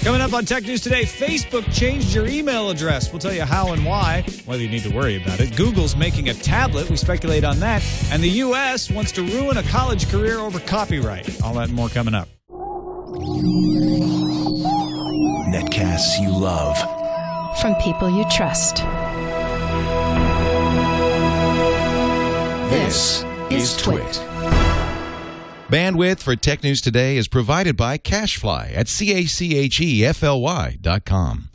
Coming up on Tech News Today, Facebook changed your email address. We'll tell you how and why, whether you need to worry about it. Google's making a tablet. We speculate on that. And the U.S. wants to ruin a college career over copyright. All that and more coming up. Netcasts you love. From people you trust. This is TWiT. Bandwidth for Tech News Today is provided by Cachefly at CACHEFLY.com.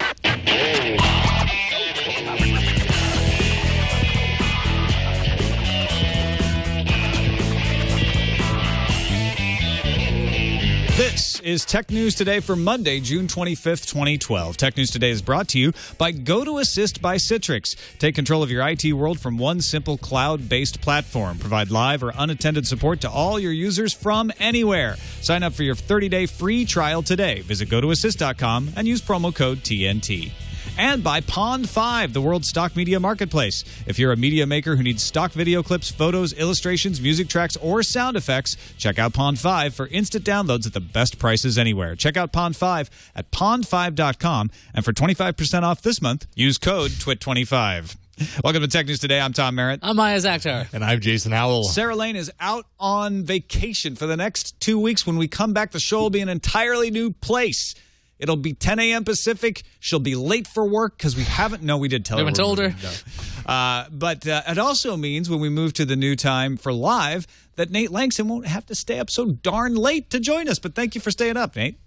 This is Tech News Today for Monday, June 25th, 2012. Tech News Today is brought to you by GoToAssist by Citrix. Take control of your IT world from one simple cloud-based platform. Provide live or unattended support to all your users from anywhere. Sign up for your 30-day free trial today. Visit GoToAssist.com and use promo code TNT. And by Pond5, the world's stock media marketplace. If you're a media maker who needs stock video clips, photos, illustrations, music tracks, or sound effects, check out Pond5 for instant downloads at the best prices anywhere. Check out Pond5 at pond5.com. And for 25% off this month, use code TWIT25. Welcome to Tech News Today. I'm Tom Merritt. I'm Iyaz Akhtar. And I'm Jason Howell. Sarah Lane is out on vacation for the next 2 weeks. When we come back, the show will be an entirely new place. It'll be 10 a.m. Pacific. She'll be late for work because we haven't. No, we did tell her. We haven't told her. No. But it also means when we move to the new time for live that Nate Lanxon won't have to stay up so darn late to join us. But thank you for staying up, Nate.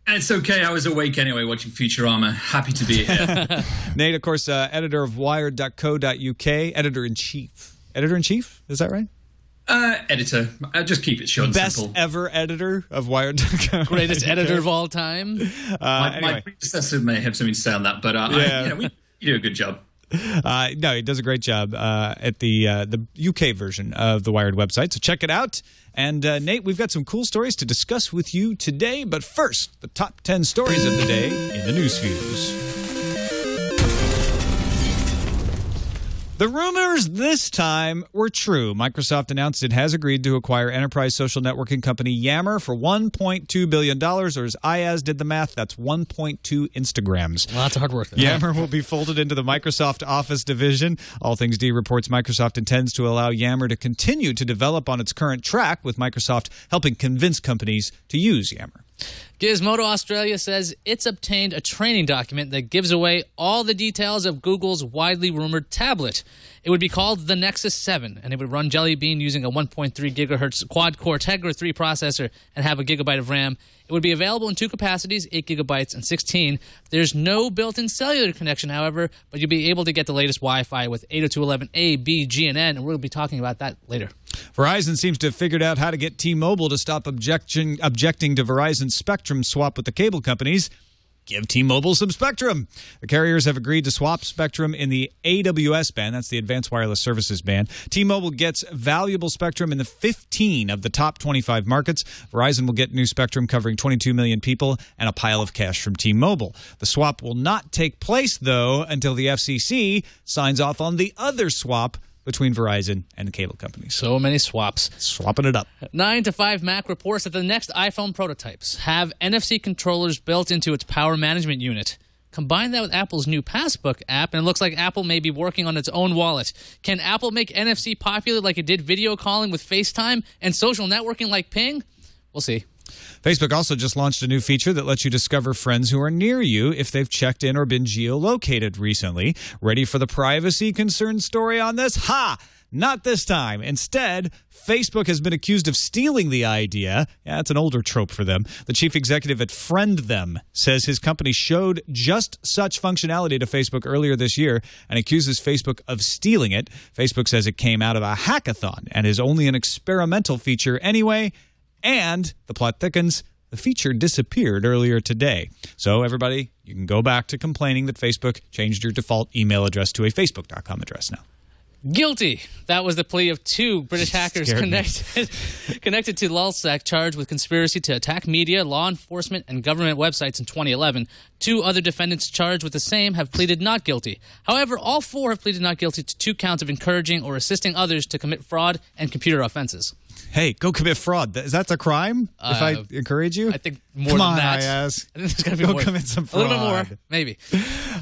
It's okay. I was awake anyway watching Futurama. Happy to be here. Nate, of course, editor of Wired.co.uk, editor-in-chief. Editor-in-chief? Is that right? Editor. Just keep it short and simple. Best ever editor of Wired.co. Greatest editor of all time. Anyway. My predecessor may have something to say on that, but you do a good job. No, he does a great job at the UK version of the Wired website, so check it out. And Nate, we've got some cool stories to discuss with you today, but first, the top 10 stories of the day in the news fuse. The rumors this time were true. Microsoft announced it has agreed to acquire enterprise social networking company Yammer for $1.2 billion, or as Iyaz did the math, that's 1.2 Instagrams. Well, that's hard work. Yammer will be folded into the Microsoft Office division. All Things D reports Microsoft intends to allow Yammer to continue to develop on its current track, with Microsoft helping convince companies to use Yammer. Gizmodo Australia says it's obtained a training document that gives away all the details of Google's widely rumored tablet. It would be called the Nexus 7, and it would run Jelly Bean using a 1.3 gigahertz quad-core Tegra 3 processor and have a gigabyte of RAM. It would be available in two capacities, 8 gigabytes and 16. There's no built-in cellular connection, however, but you'll be able to get the latest Wi-Fi with 802.11a, B, G, and N, and we'll be talking about that later. Verizon seems to have figured out how to get T-Mobile to stop objecting to Verizon's spectrum swap with the cable companies. Give T-Mobile some spectrum. The carriers have agreed to swap spectrum in the AWS band. That's the Advanced Wireless Services band. T-Mobile gets valuable spectrum in the 15 of the top 25 markets. Verizon will get new spectrum covering 22 million people and a pile of cash from T-Mobile. The swap will not take place, though, until the FCC signs off on the other swap between Verizon and the cable companies. So many swaps. Swapping it up. 9 to 5 Mac reports that the next iPhone prototypes have NFC controllers built into its power management unit. Combine that with Apple's new Passbook app, and it looks like Apple may be working on its own wallet. Can Apple make NFC popular like it did video calling with FaceTime and social networking like Ping? We'll see. Facebook also just launched a new feature that lets you discover friends who are near you if they've checked in or been geolocated recently. Ready for the privacy concern story on this? Ha! Not this time. Instead, Facebook has been accused of stealing the idea. Yeah, it's an older trope for them. The chief executive at FriendThem says his company showed just such functionality to Facebook earlier this year and accuses Facebook of stealing it. Facebook says it came out of a hackathon and is only an experimental feature anyway. And the plot thickens. The feature disappeared earlier today. So, everybody, you can go back to complaining that Facebook changed your default email address to a Facebook.com address now. Guilty. That was the plea of two British hackers connected to LulzSec, charged with conspiracy to attack media, law enforcement, and government websites in 2011. Two other defendants charged with the same have pleaded not guilty. However, all four have pleaded not guilty to 2 counts of encouraging or assisting others to commit fraud and computer offenses. Hey, go commit fraud. Is that a crime if I encourage you? I think more Come than on, that. Iyaz. I think there's got to be Go more. commit some A little bit fraud. more, maybe.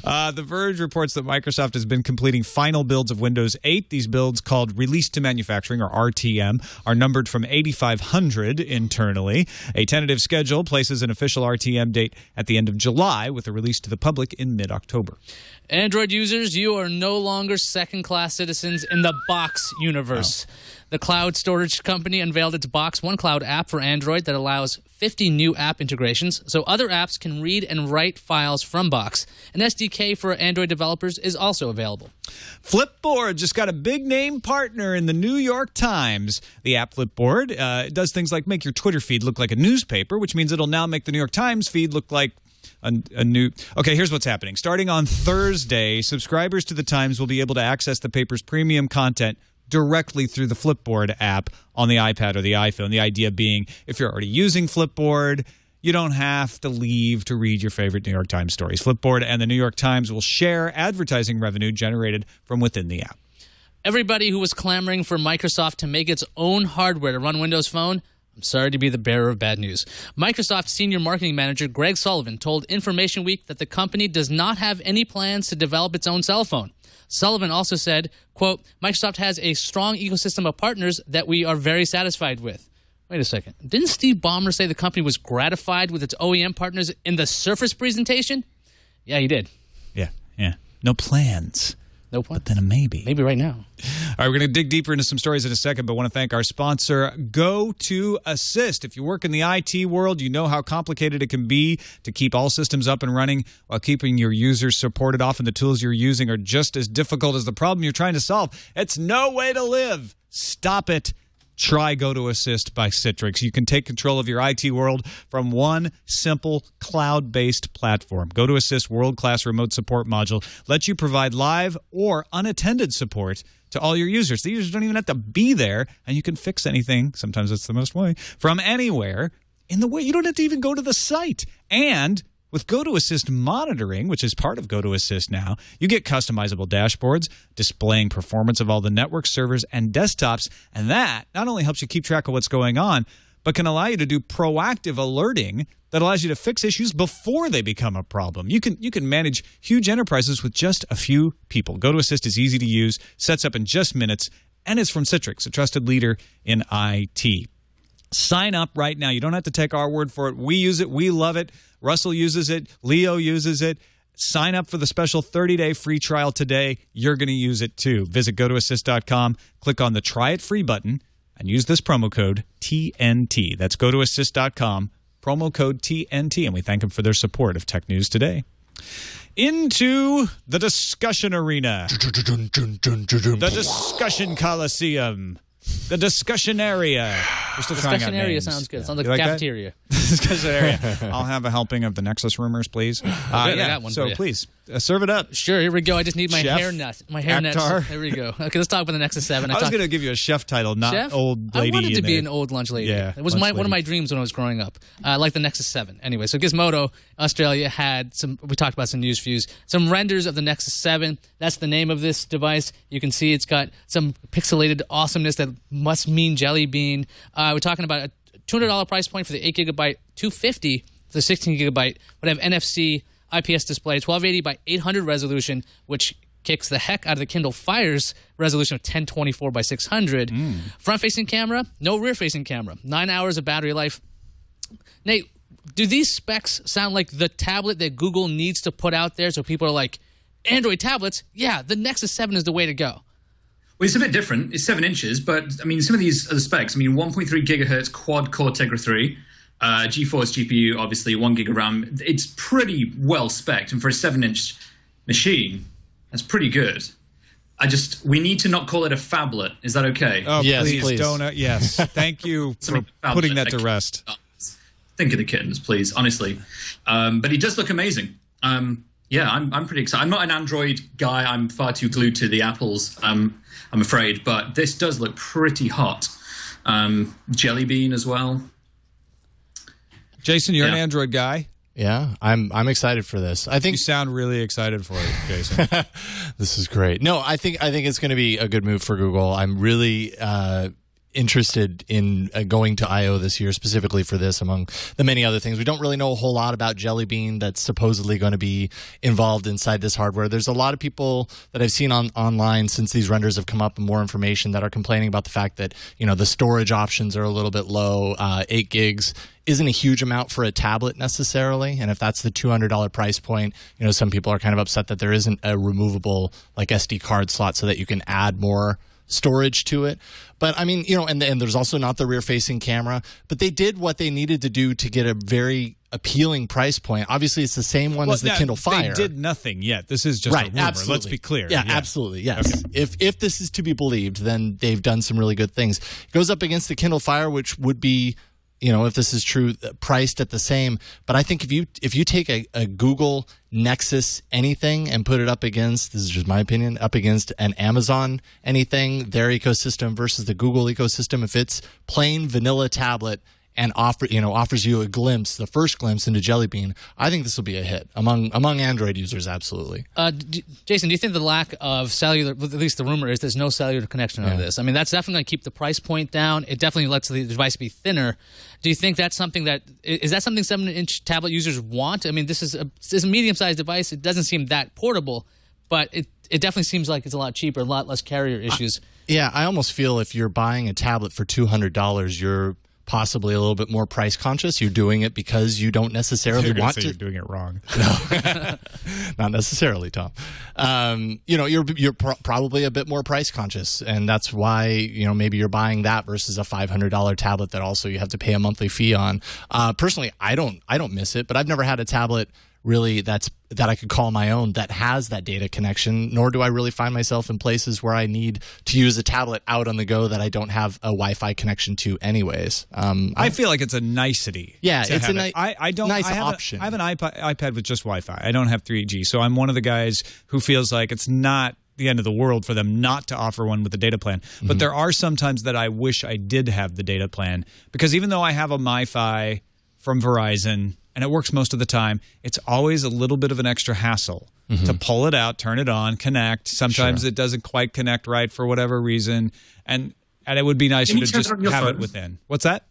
The Verge reports that Microsoft has been completing final builds of Windows 8. These builds, called Release to Manufacturing, or RTM, are numbered from 8,500 internally. A tentative schedule places an official RTM date at the end of July, with a release to the public in mid-October. Android users, you are no longer second-class citizens in the Box universe. The cloud storage company unveiled its Box One Cloud app for Android that allows 50 new app integrations, so other apps can read and write files from Box. An SDK for Android developers is also available. Flipboard just got a big-name partner in the New York Times. The app Flipboard does things like make your Twitter feed look like a newspaper, which means it'll now make the New York Times feed look like a new... Okay, here's what's happening. Starting on Thursday, subscribers to the Times will be able to access the paper's premium content directly through the Flipboard app on the iPad or the iPhone. The idea being, if you're already using Flipboard, you don't have to leave to read your favorite New York Times stories. Flipboard and the New York Times will share advertising revenue generated from within the app. Everybody who was clamoring for Microsoft to make its own hardware to run Windows Phone, I'm sorry to be the bearer of bad news. Microsoft senior marketing manager Greg Sullivan told Information Week that the company does not have any plans to develop its own cell phone. Sullivan also said, quote, Microsoft has a strong ecosystem of partners that we are very satisfied with. Wait a second. Didn't Steve Ballmer say the company was gratified with its OEM partners in the Surface presentation? Yeah, he did. Yeah. No plans. No point. But then a maybe. Maybe right now. All right, we're going to dig deeper into some stories in a second, but want to thank our sponsor, GoToAssist. If you work in the IT world, you know how complicated it can be to keep all systems up and running while keeping your users supported. Often the tools you're using are just as difficult as the problem you're trying to solve. It's no way to live. Stop it. Try GoToAssist by Citrix. You can take control of your IT world from one simple cloud-based platform. GoToAssist world-class remote support module lets you provide live or unattended support to all your users. The users don't even have to be there, and you can fix anything. Sometimes that's the most way. From anywhere in the way. You don't have to even go to the site. And with GoToAssist monitoring, which is part of GoToAssist now, you get customizable dashboards displaying performance of all the network servers and desktops, and that not only helps you keep track of what's going on, but can allow you to do proactive alerting that allows you to fix issues before they become a problem. You can manage huge enterprises with just a few people. GoToAssist is easy to use, sets up in just minutes, and is from Citrix, a trusted leader in IT. Sign up right now. You don't have to take our word for it. We use it. We love it. Russell uses it. Leo uses it. Sign up for the special 30-day free trial today. You're going to use it too. Visit GoToAssist.com, click on the Try It Free button, and use this promo code TNT. That's GoToAssist.com, promo code TNT, and we thank them for their support of Tech News Today. Into the discussion arena. The discussion coliseum. The discussion area. We're still trying out Discussion area names. sounds good. Yeah. Sounds like You a that? cafeteria. Discussion area. I'll have a helping of the Nexus rumors, please. I got one so for you. please, serve it up. Sure, here we go. I just need my Chef hair nuts. My hair nuts. Akhtar. There we go. Okay, let's talk about the Nexus 7. I was going to give you a chef title, not Chef? old lady. I wanted to in be there. an old lunch lady. Yeah, it was lunch one of lady. my dreams when I was growing up. I like the Nexus 7. Anyway, so Gizmodo Australia had some. We talked about some news views, some renders of the Nexus 7. That's the name of this device. You can see it's got some pixelated awesomeness that must mean Jelly Bean. We're talking about a $200 price point for the 8 gigabyte, $250 for the 16 gigabyte. Would have NFC IPS display, 1280 by 800 resolution, which kicks the heck out of the Kindle Fire's resolution of 1024 by 600. Front-facing camera, no rear-facing camera. 9 hours of battery life. Nate, do these specs sound like the tablet that Google needs to put out there so people are like, Android tablets? Yeah, the Nexus 7 is the way to go. Well, it's a bit different. It's 7 inches, but I mean, some of these are the specs. I mean, 1.3 gigahertz quad core Tegra 3, GeForce GPU, obviously 1 gig of RAM. It's pretty well spec'd, and for a 7-inch machine, that's pretty good. We need to not call it a phablet. Is that okay? Oh, Yes, please. please. Don't. Yes. Thank you for Phablet, putting that to like- rest. Think of the kittens, please, honestly. But it does look amazing. Yeah, I'm pretty excited. I'm not an Android guy. I'm far too glued to the Apples, I'm afraid. But this does look pretty hot. Jelly Bean as well. Jason, you're an Yeah. Android guy. Yeah, I'm excited for this. I think You sound really excited for it, Jason. this is great. No, I think it's going to be a good move for Google. I'm really interested in going to I/O this year specifically for this, among the many other things. We don't really know a whole lot about Jelly Bean that's supposedly going to be involved inside this hardware. There's a lot of people that I've seen online since these renders have come up and more information that are complaining about the fact that, the storage options are a little bit low. 8 gigs isn't a huge amount for a tablet necessarily, and if that's the $200 price point, some people are kind of upset that there isn't a removable like SD card slot so that you can add more storage to it. But I mean, and there's also not the rear-facing camera, but they did what they needed to do to get a very appealing price point. Obviously, it's the same one as the Kindle Fire. They did nothing yet. This is just a rumor. Absolutely. Let's be clear. Yeah, absolutely. Yes. Okay. If this is to be believed, then they've done some really good things. It goes up against the Kindle Fire, which would be, if this is true, priced at the same. But I think if you take a Google Nexus anything and put it up against, this is just my opinion, up against an Amazon anything, their ecosystem versus the Google ecosystem, if it's plain vanilla tablet and offers you the first glimpse into Jelly Bean, I think this will be a hit among Android users, absolutely. Jason, do you think the lack of cellular, at least the rumor is there's no cellular connection on this? I mean, that's definitely going to keep the price point down. It definitely lets the device be thinner. Do you think that's something is that something 7-inch tablet users want? I mean, this is a medium-sized device. It doesn't seem that portable, but it definitely seems like it's a lot cheaper, a lot less carrier issues. I almost feel if you're buying a tablet for $200, you're possibly a little bit more price conscious. You're doing it because you don't necessarily want to. You're doing it wrong. No, not necessarily, Tom. You're probably a bit more price conscious, and that's why maybe you're buying that versus a $500 tablet that also you have to pay a monthly fee on. Personally, I don't miss it, but I've never had a tablet really that I could call my own that has that data connection, nor do I really find myself in places where I need to use a tablet out on the go that I don't have a Wi-Fi connection to anyways. I feel like it's a nicety. Yeah, it's a nice option. I have an iPad with just Wi-Fi. I don't have 3G, so I'm one of the guys who feels like it's not the end of the world for them not to offer one with a data plan. But there are some times that I wish I did have the data plan, because even though I have a MiFi from Verizon and it works most of the time, it's always a little bit of an extra hassle to pull it out, turn it on, connect. Sometimes it doesn't quite connect right for whatever reason, and it would be nicer to just have it within. What's that?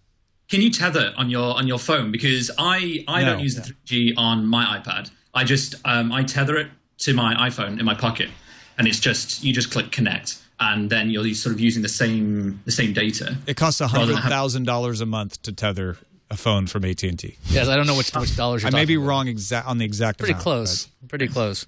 Can you tether on your phone? Because I don't use the 3G on my iPad. I just I tether it to my iPhone in my pocket, and it's just you just click connect, and then you're sort of using the same data. It costs $100,000 a month to tether a phone from AT&T. Yes, I don't know which dollars you're talking about. I may be wrong on the exact amount. Pretty close.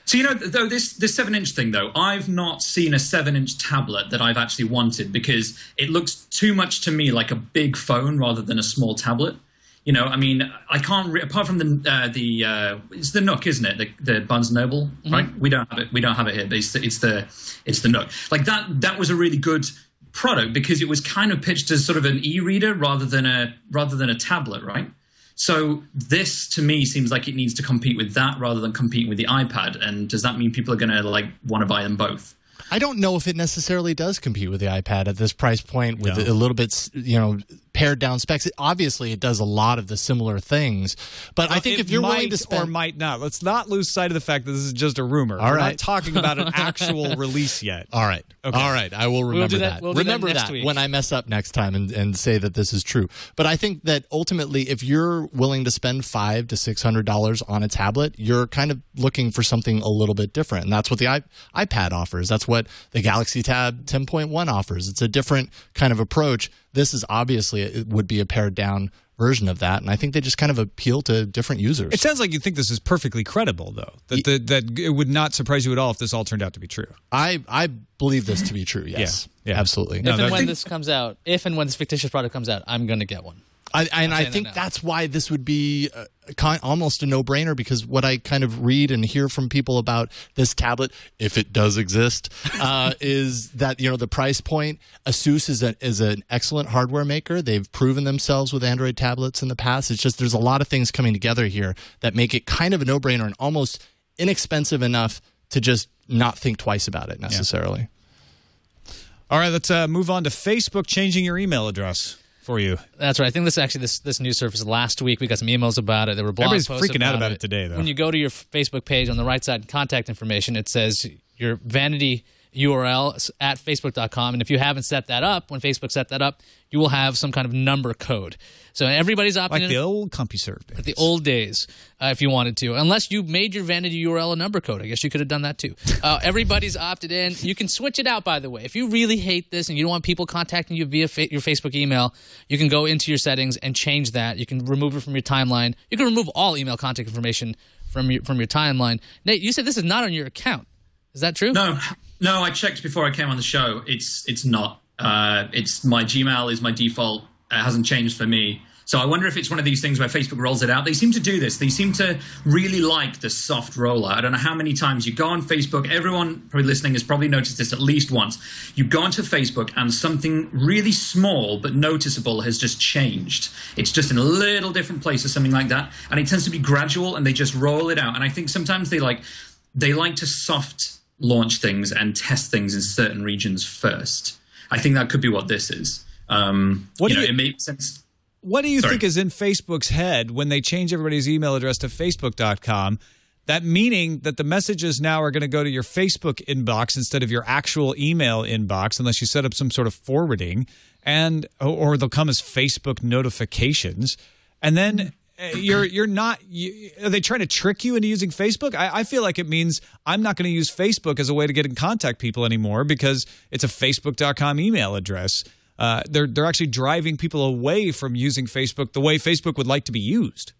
So, though, this 7-inch thing, though, I've not seen a 7-inch tablet that I've actually wanted, because it looks too much to me like a big phone rather than a small tablet. I mean, I can't apart from it's the Nook, isn't it? The Barnes & Noble, right? We don't have it here, but it's the Nook. Like that was a really good product because it was kind of pitched as sort of an e-reader rather than a tablet, right? So this to me seems like it needs to compete with that rather than competing with the iPad. And does that mean people are going to want to buy them both? I don't know if it necessarily does compete with the iPad at this price point with a little bit, pared down specs. Obviously, it does a lot of the similar things, but I think if you're willing to spend, or might not, let's not lose sight of the fact that this is just a rumor. We're not talking about an actual release yet. All right. Okay. All right. I will remember that. We'll remember that next week when I mess up next time and say that this is true. But I think that ultimately, if you're willing to spend $500 to $600 on a tablet, you're kind of looking for something a little bit different, and that's what the iPad offers. That's what the Galaxy Tab 10.1 offers. It's a different kind of approach. This is obviously, it would be a pared down version of that, and I think they just kind of appeal to different users. It sounds like you think this is perfectly credible, though. That it would not surprise you at all if this all turned out to be true. I believe this to be true, yes. Yeah. Absolutely. If and when this fictitious product comes out, I'm going to get one. I think that's why this would be almost a no-brainer, because what I kind of read and hear from people about this tablet, if it does exist, is that the price point. Asus is an excellent hardware maker. They've proven themselves with Android tablets in the past. It's just there's a lot of things coming together here that make it kind of a no-brainer and almost inexpensive enough to just not think twice about it necessarily. Yeah. All right, let's move on to Facebook changing your email address for you. That's right. I think this news surfaced last week. We got some emails about it. There were blog posts. Everybody's freaking out about it today, though. When you go to your Facebook page, on the right side, contact information, it says your vanity URL at facebook.com. And if you haven't set that up, when Facebook set that up, you will have some kind of number code. So everybody's opting in. Like the old CompuServe days. Like the old days, if you wanted to. Unless you made your vanity URL a number code. I guess you could have done that too. Everybody's opted in. You can switch it out, by the way. If you really hate this and you don't want people contacting you via your Facebook email, you can go into your settings and change that. You can remove it from your timeline. You can remove all email contact information from your timeline. Nate, you said this is not on your account. Is that true? No, I checked before I came on the show. It's not. It's my Gmail is my default. It hasn't changed for me. So I wonder if it's one of these things where Facebook rolls it out. They seem to do this. They seem to really like the soft rollout. I don't know how many times you go on Facebook. Everyone probably listening has probably noticed this at least once. You go onto Facebook and something really small but noticeable has just changed. It's just in a little different place or something like that. And it tends to be gradual and they just roll it out. And I think sometimes they like to soft launch things and test things in certain regions first. I think that could be what this is. It makes sense. What do you think is in Facebook's head when they change everybody's email address to facebook.com? That meaning that the messages now are going to go to your Facebook inbox instead of your actual email inbox, unless you set up some sort of forwarding, or they'll come as Facebook notifications. And then you're not. Are they trying to trick you into using Facebook? I feel like it means I'm not going to use Facebook as a way to get in contact people anymore because it's a facebook.com email address. They're actually driving people away from using Facebook the way Facebook would like to be used.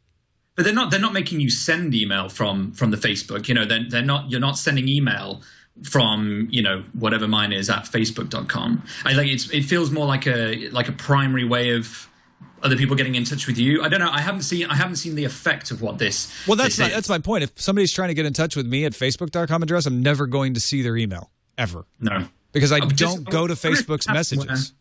But they're not making you send email from the Facebook. You're not sending email from whatever mine is at facebook.com. It feels more like a primary way of other people getting in touch with you. I don't know. I haven't seen the effect of what this. Well, that's my point. If somebody's trying to get in touch with me at facebook.com address, I'm never going to see their email ever. No, because I don't go to Facebook's messages.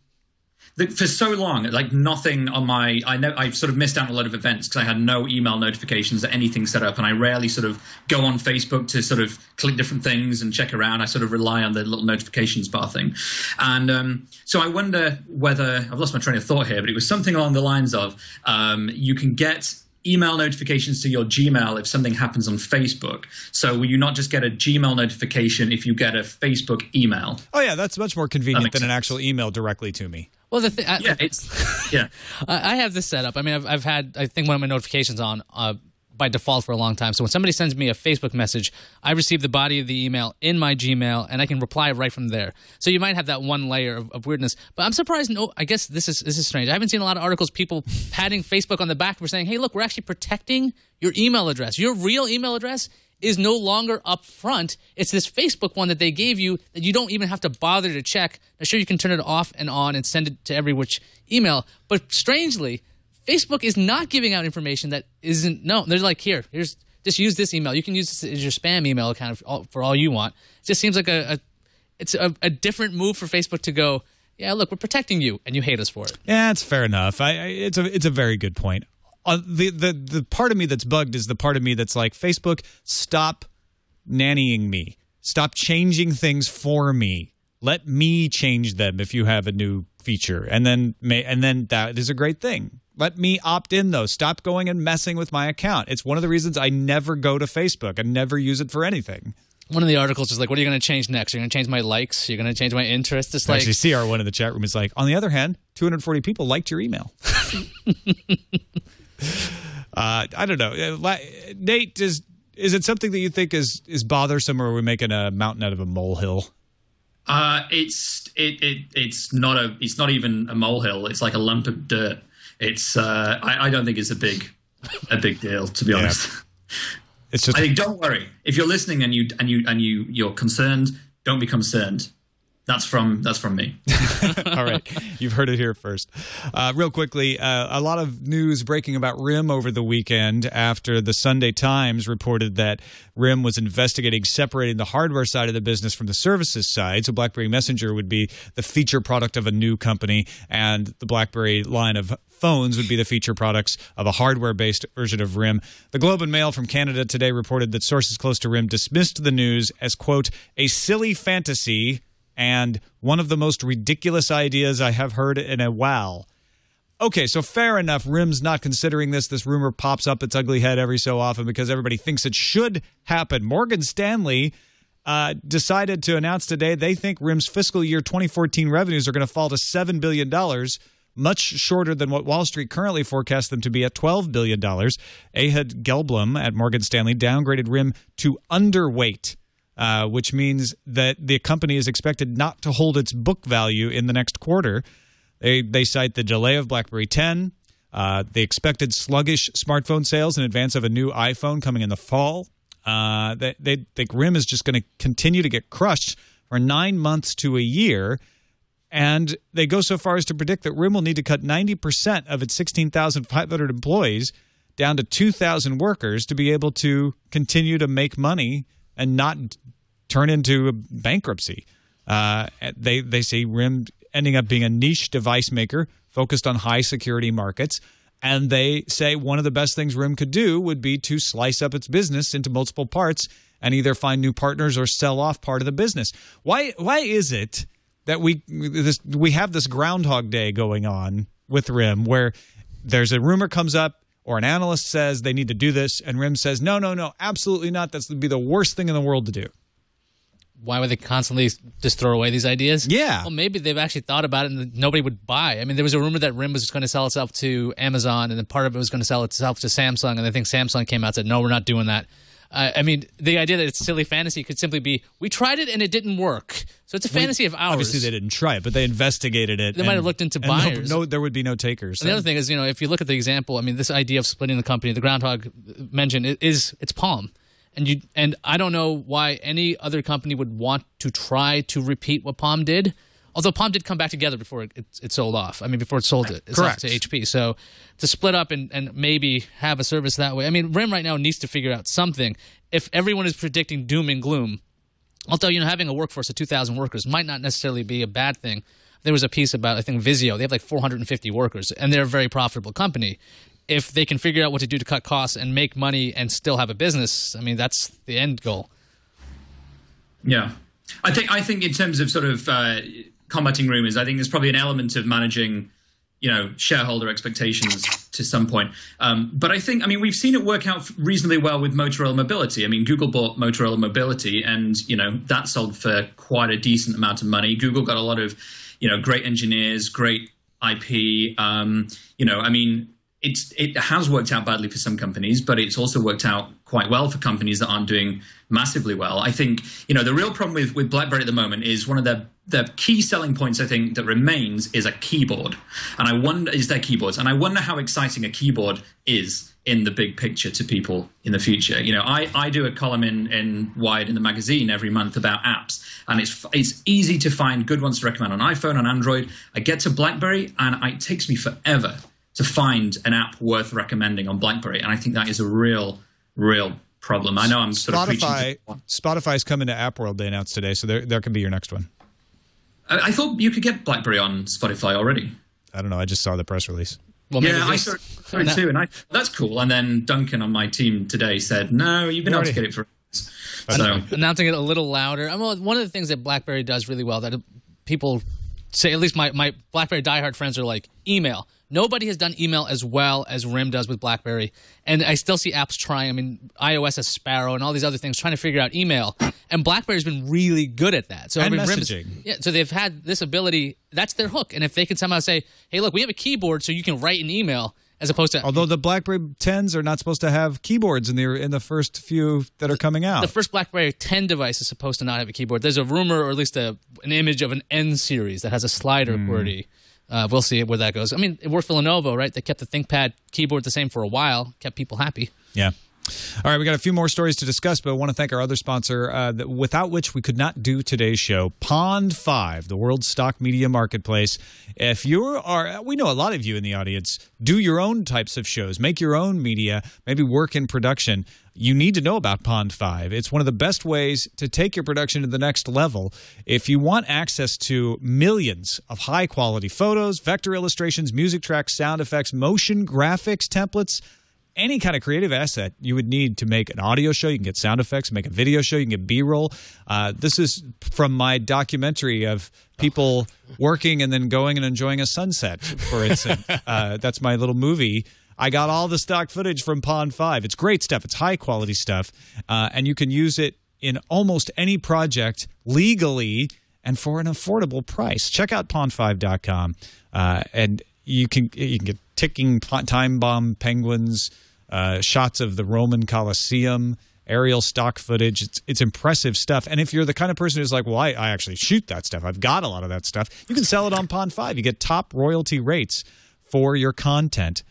For so long, nothing on my. I sort of missed out on a lot of events because I had no email notifications or anything set up, and I rarely sort of go on Facebook to sort of click different things and check around. I sort of rely on the little notifications bar thing, and so I wonder whether I've lost my train of thought here, but it was something along the lines of you can get email notifications to your Gmail if something happens on Facebook. So will you not just get a Gmail notification if you get a Facebook email? Oh yeah, that's much more convenient than an actual email directly to me. Well, I have this set up. I mean, I've had, I think, one of my notifications on by default for a long time. So when somebody sends me a Facebook message, I receive the body of the email in my Gmail, and I can reply right from there. So you might have that one layer of weirdness. But I'm surprised. No, I guess this is strange. I haven't seen a lot of articles, people patting Facebook on the back for saying, "Hey, look, we're actually protecting your email address. Your real email address is no longer up front. It's this Facebook one that they gave you that you don't even have to bother to check. Now, sure, you can turn it off and on and send it to every which email. But strangely, Facebook is not giving out information that isn't known. They're like, here's just use this email. You can use this as your spam email account for all you want. It just seems like it's a different move for Facebook to go, yeah, look, we're protecting you, and you hate us for it. Yeah, it's fair enough. It's a very good point. The part of me that's bugged is the part of me that's like, Facebook, stop nannying me. Stop changing things for me. Let me change them if you have a new feature. And then that is a great thing. Let me opt in, though. Stop going and messing with my account. It's one of the reasons I never go to Facebook. I never use it for anything. One of the articles is like, what are you going to change next? You're going to change my likes? You're going to change my interests? It's like, actually, CR1 in the chat room is like, on the other hand, 240 people liked your email. I don't know. Nate, is it something that you think is bothersome, or are we making a mountain out of a molehill? It's not even a molehill. It's like a lump of dirt. It's I don't think it's a big deal, to be honest. It's just. I think, don't worry. If you're listening and you're concerned, don't be concerned. That's from me. All right. You've heard it here first. Real quickly, a lot of news breaking about RIM over the weekend after the Sunday Times reported that RIM was investigating separating the hardware side of the business from the services side. So BlackBerry Messenger would be the feature product of a new company, and the BlackBerry line of phones would be the feature products of a hardware-based version of RIM. The Globe and Mail from Canada today reported that sources close to RIM dismissed the news as, quote, a silly fantasy and one of the most ridiculous ideas I have heard in a while. Okay, so fair enough. RIM's not considering this. This rumor pops up its ugly head every so often because everybody thinks it should happen. Morgan Stanley decided to announce today they think RIM's fiscal year 2014 revenues are going to fall to $7 billion, much shorter than what Wall Street currently forecasts them to be at $12 billion. Ehud Gelblum at Morgan Stanley downgraded RIM to underweight, which means that the company is expected not to hold its book value in the next quarter. They cite the delay of BlackBerry 10, the expected sluggish smartphone sales in advance of a new iPhone coming in the fall. They think RIM is just going to continue to get crushed for 9 months to a year. And they go so far as to predict that RIM will need to cut 90% of its 16,500 employees down to 2,000 workers to be able to continue to make money and not turn into a bankruptcy. They say RIM ending up being a niche device maker focused on high security markets. And they say one of the best things RIM could do would be to slice up its business into multiple parts and either find new partners or sell off part of the business. Why is it that we have this Groundhog Day going on with RIM where there's a rumor comes up or an analyst says they need to do this and RIM says, no, absolutely not. That would be the worst thing in the world to do. Why would they constantly just throw away these ideas? Yeah. Well, maybe they've actually thought about it and nobody would buy. I mean, there was a rumor that RIM was going to sell itself to Amazon and then part of it was going to sell itself to Samsung. And I think Samsung came out and said, no, we're not doing that. I mean, the idea that it's silly fantasy could simply be, we tried it and it didn't work. So it's a fantasy of ours. Obviously, they didn't try it, but they investigated it. They might have looked into buyers. No, there would be no takers. And the other thing is, if you look at the example, I mean, this idea of splitting the company, the Groundhog mentioned, it's Palm. And I don't know why any other company would want to try to repeat what Palm did. Although Palm did come back together before it sold off. I mean, before it sold itself to HP. So to split up and maybe have a service that way. I mean, RIM right now needs to figure out something. If everyone is predicting doom and gloom, although, having a workforce of 2,000 workers might not necessarily be a bad thing. There was a piece about, I think, Vizio. They have like 450 workers, and they're a very profitable company. If they can figure out what to do to cut costs and make money and still have a business, I mean, that's the end goal. Yeah. I think in terms of sort of combating rumors, I think there's probably an element of managing, shareholder expectations to some point. But I mean, we've seen it work out reasonably well with Motorola Mobility. I mean, Google bought Motorola Mobility and, that sold for quite a decent amount of money. Google got a lot of, great engineers, great IP. I mean, it has worked out badly for some companies, but it's also worked out quite well for companies that aren't doing massively well. I think, the real problem with BlackBerry at the moment is one of the key selling points, I think, that remains is a keyboard. And I wonder, is their keyboards. And I wonder how exciting a keyboard is in the big picture to people in the future. I do a column in Wired in the magazine every month about apps, and it's easy to find good ones to recommend on iPhone, on Android. I get to BlackBerry, and it takes me forever to find an app worth recommending on BlackBerry, and I think that is a real problem. I know I'm sort of preaching. Spotify's coming to App World, they announced today, so there could be your next one. I thought you could get BlackBerry on Spotify already. I don't know. I just saw the press release. Well, yeah, I saw it too, and that's cool. And then Duncan on my team today said, "No, you've been able to get it for." So announcing it a little louder. Well, one of the things that BlackBerry does really well that people say, at least my BlackBerry diehard friends are like, email. Nobody has done email as well as RIM does with BlackBerry. And I still see apps trying. I mean, iOS has Sparrow and all these other things trying to figure out email. And BlackBerry's been really good at that. So and messaging. So they've had this ability. That's their hook. And if they can somehow say, hey, look, we have a keyboard so you can write an email as opposed to... Although the BlackBerry 10s are not supposed to have keyboards in the first few that are coming out. The first BlackBerry 10 device is supposed to not have a keyboard. There's a rumor, or at least an image of an N series that has a slider QWERTY. We'll see where that goes. I mean, it worked for Lenovo, right? They kept the ThinkPad keyboard the same for a while, kept people happy. Yeah. All right, we got a few more stories to discuss, but I want to thank our other sponsor, without which we could not do today's show, Pond5, the world's stock media marketplace. If we know a lot of you in the audience do your own types of shows, make your own media, maybe work in production. You need to know about Pond5. It's one of the best ways to take your production to the next level. If you want access to millions of high-quality photos, vector illustrations, music tracks, sound effects, motion graphics, templates, any kind of creative asset you would need to make an audio show. You can get sound effects, make a video show, you can get B-roll. This is from my documentary of people working and then going and enjoying a sunset, for instance. That's my little movie. I got all the stock footage from Pond5. It's great stuff. It's high-quality stuff, and you can use it in almost any project legally and for an affordable price. Check out pond5.com, and you can get ticking time bomb penguins, shots of the Roman Colosseum, aerial stock footage. It's impressive stuff. And if you're the kind of person who's like, well, I actually shoot that stuff, I've got a lot of that stuff, you can sell it on Pond5. You get top royalty rates for your content.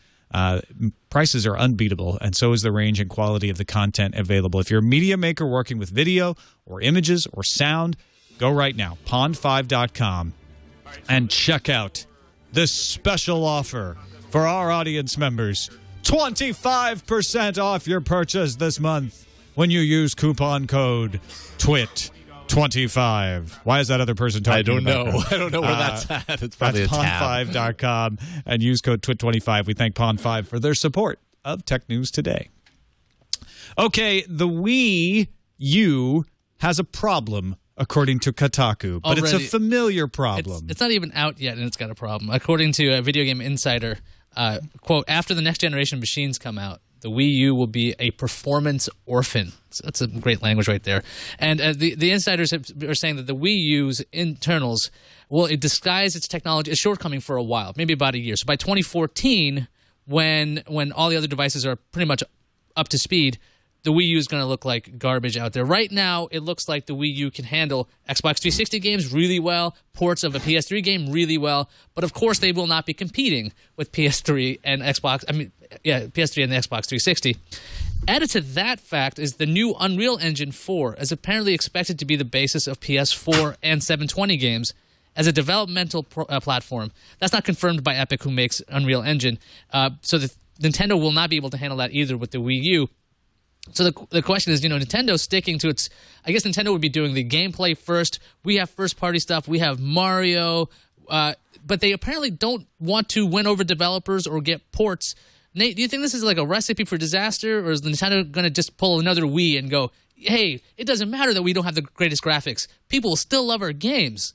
Prices are unbeatable, and so is the range and quality of the content available. If you're a media maker working with video or images or sound, go right now, pond5.com, and check out this special offer for our audience members. 25% off your purchase this month when you use coupon code TWiT25. Why is that other person talking about I don't know where that's at. It's probably that's a tab. pond5.com and use code TWIT25. We thank Pond5 for their support of Tech News Today. Okay, the Wii U has a problem, according to Kotaku, but it's a familiar problem. It's not even out yet, and it's got a problem. According to a Video Game Insider, quote, after the next generation machines come out, the Wii U will be a performance orphan. That's a great language right there. And the insiders are saying that the Wii U's internals will disguise its technology, its shortcoming for a while, maybe about a year. So by 2014, when all the other devices are pretty much up to speed, the Wii U is going to look like garbage out there. Right now, it looks like the Wii U can handle Xbox 360 games really well, ports of a PS3 game really well, but of course they will not be competing with PS3 and Xbox. PS3 and the Xbox 360. Added to that fact is the new Unreal Engine 4 is apparently expected to be the basis of PS4 and 720 games as a developmental platform. That's not confirmed by Epic, who makes Unreal Engine. So Nintendo will not be able to handle that either with the Wii U. So the question is, Nintendo sticking to its... I guess Nintendo would be doing the gameplay first. We have first-party stuff. We have Mario. But they apparently don't want to win over developers or get ports. Nate, do you think this is like a recipe for disaster? Or is Nintendo going to just pull another Wii and go, hey, it doesn't matter that we don't have the greatest graphics. People will still love our games.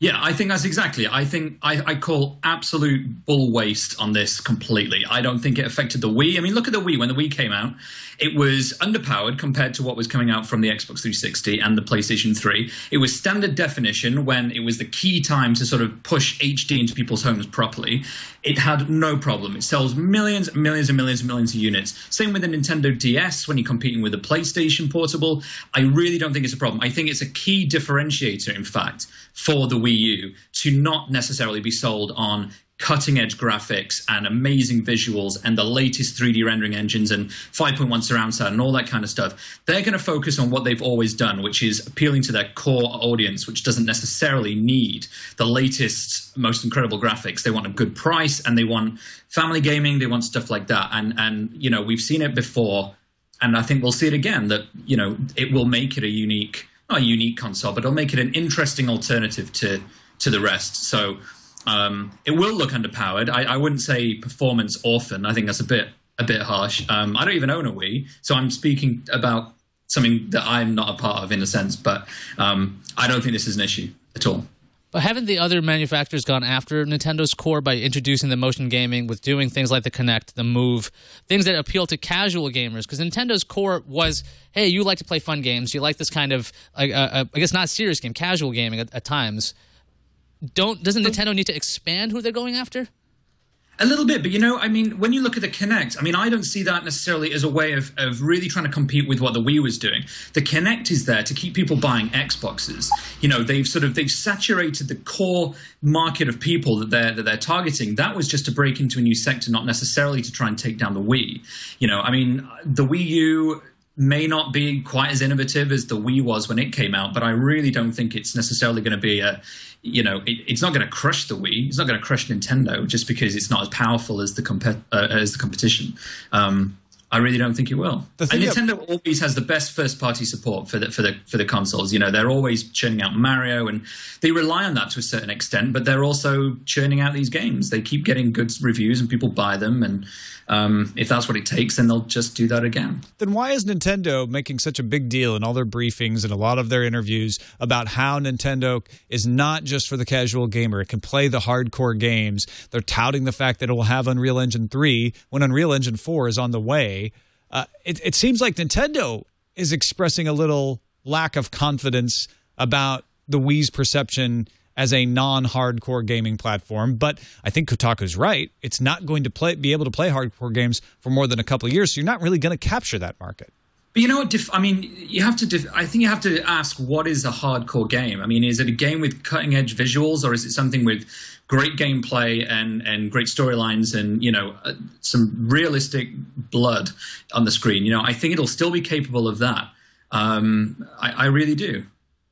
Yeah, I think that's exactly it. I think I call absolute bull waste on this completely. I don't think it affected the Wii. I mean, look at the Wii. When the Wii came out, it was underpowered compared to what was coming out from the Xbox 360 and the PlayStation 3. It was standard definition when it was the key time to sort of push HD into people's homes properly. It had no problem. It sells millions and millions and millions and millions of units. Same with the Nintendo DS when you're competing with the PlayStation Portable. I really don't think it's a problem. I think it's a key differentiator, in fact, for the Wii U to not necessarily be sold on cutting-edge graphics and amazing visuals and the latest 3D rendering engines and 5.1 surround sound and all that kind of stuff. They're going to focus on what they've always done, which is appealing to their core audience, which doesn't necessarily need the latest, most incredible graphics. They want a good price, and they want family gaming. They want stuff like that. And we've seen it before, and I think we'll see it again, that, it will make it a unique, not a unique console, but it'll make it an interesting alternative to the rest. So it will look underpowered. I wouldn't say performance orphan. I think that's a bit harsh. I don't even own a Wii, so I'm speaking about something that I'm not a part of in a sense. But I don't think this is an issue at all. But haven't the other manufacturers gone after Nintendo's core by introducing the motion gaming with doing things like the Kinect, the Move, things that appeal to casual gamers? Because Nintendo's core was, hey, you like to play fun games. You like this kind of, I guess not serious game, casual gaming at times. Doesn't Nintendo need to expand who they're going after? A little bit, but when you look at the Kinect, I don't see that necessarily as a way of really trying to compete with what the Wii was doing. The Kinect is there to keep people buying Xboxes. They've saturated the core market of people that they're targeting. That was just to break into a new sector, not necessarily to try and take down the Wii. The Wii U may not be quite as innovative as the Wii was when it came out, but I really don't think it's necessarily going to be it's not going to crush the Wii. It's not going to crush Nintendo just because it's not as powerful as the competition. I really don't think it will. And Nintendo always has the best first-party support for the consoles. They're always churning out Mario, and they rely on that to a certain extent. But they're also churning out these games. They keep getting good reviews, and people buy them. And if that's what it takes, then they'll just do that again. Then why is Nintendo making such a big deal in all their briefings and a lot of their interviews about how Nintendo is not just for the casual gamer? It can play the hardcore games. They're touting the fact that it will have Unreal Engine 3 when Unreal Engine 4 is on the way. It seems like Nintendo is expressing a little lack of confidence about the Wii's perception as a non-hardcore gaming platform. But I think Kotaku's right. It's not going to be able to play hardcore games for more than a couple of years, so you're not really going to capture that market. But you know what? I mean, I think you have to ask, what is a hardcore game? I mean, is it a game with cutting-edge visuals, or is it something with great gameplay and great storylines and, you know, some realistic blood on the screen? You know, I think it'll still be capable of that. I really do.